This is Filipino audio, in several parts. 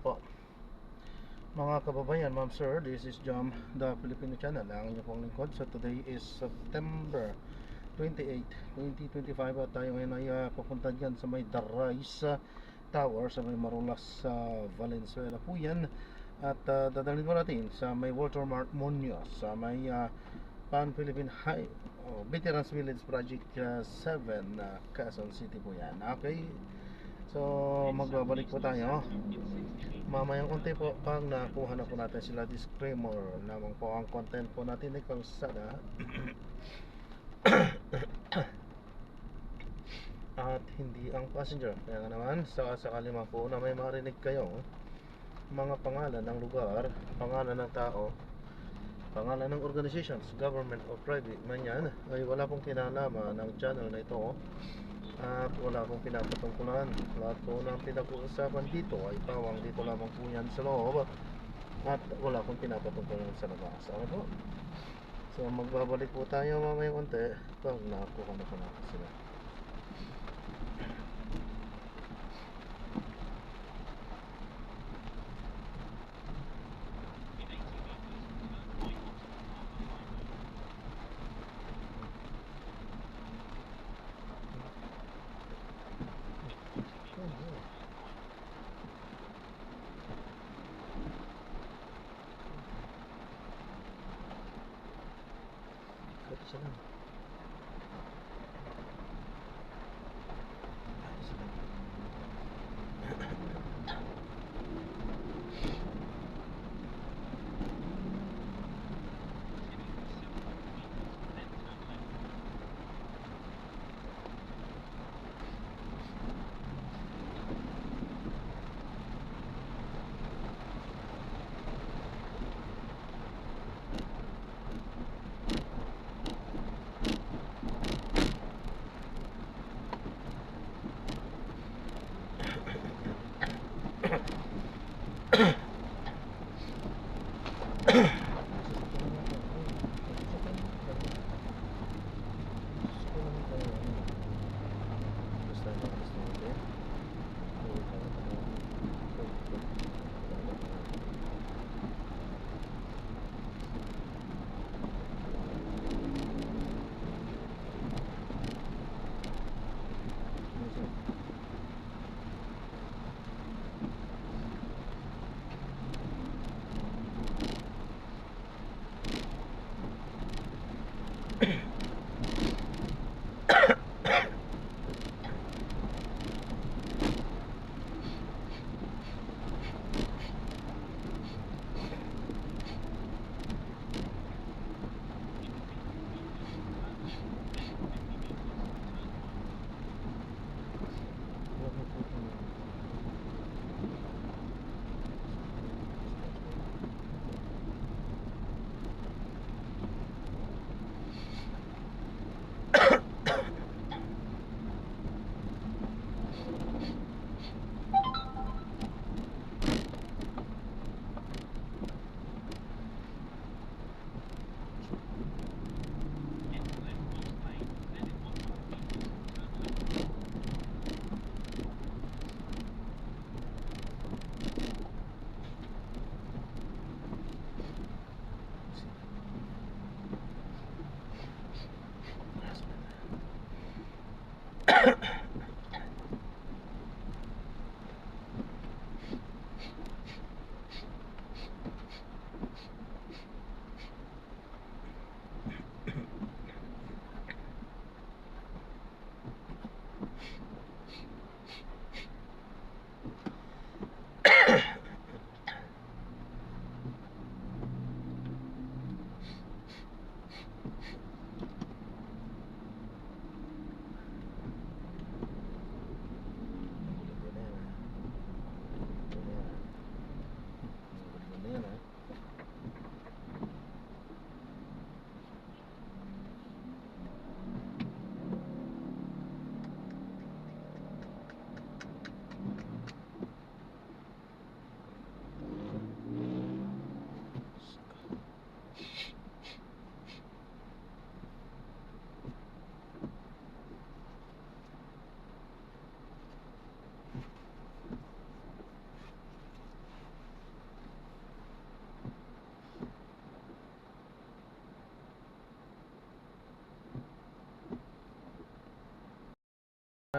po mga kababayan, ma'am sir. This is Jam, the Filipino channel, ang inyong pong lingkod. So today is September 28, 2025 at tayo ngayon ay pupunta dyan sa may Darais Tower sa may Marulas sa Valenzuela po yan. At dadalhin mo natin sa may Walter Mart Munoz sa may Pan-Philippine High Veterans Village Project 7 Quezon City po yan. Okay, so magbabalik po tayo mamayang unti po pag nakuha na po natin sila. Disclaimer lamang po, ang content po natin ay kalsada at hindi ang passenger. Kaya nga naman, sa sakali man po na may marinig kayong mga pangalan ng lugar, pangalan ng tao, pangalan ng organizations, government or private man yan, ay wala pong kinalaman ng channel na ito at wala pong pinapatungkulan. Lahat po ng pinag-uusapan dito ay pawang dito lamang po yan sa loob at wala pong pinapatungkulan sa labas. Ano po? So magbabalik po tayo mamaya konti pag nakuha na po natin sila. Isa lang. Isa lang.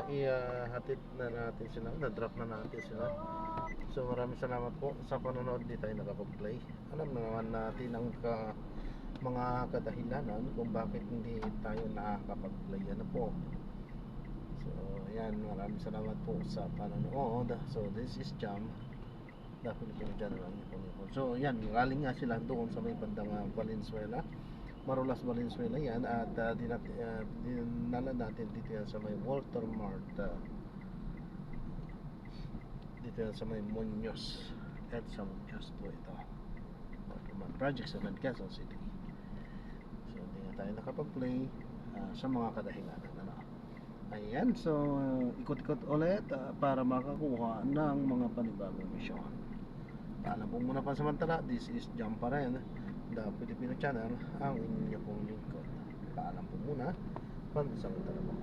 ihatid na natin sila, na-drop na natin sila. So maraming salamat po sa panonood. Di tayo nakapag-play. Alam na naman natin ang mga kadahilanan kung bakit hindi tayo nakakapag-play. Ano po. So ayan, maraming salamat po sa panonood. So this is Jam, the Filipino Channel. So ayan, galing nga sila doon sa may bandang Valenzuela, Marulas, Valenzuela yan. At dinala natin dito yan sa may Walter Mart, dito yan sa may Muñoz, Edsa Muñoz po ito, Walter Mart Project 7, Quezon City. So hindi nga tayo nakapag-play sa mga kadahilanan, ano? Ayan, so ikot-ikot ulit para makakuha ng mga panibagong misyon. Paalam po muna pansamantala. This is Jam pa rin, the Filipino Channel, ang inyo pong lingkod. Paalam po muna pansamantala po.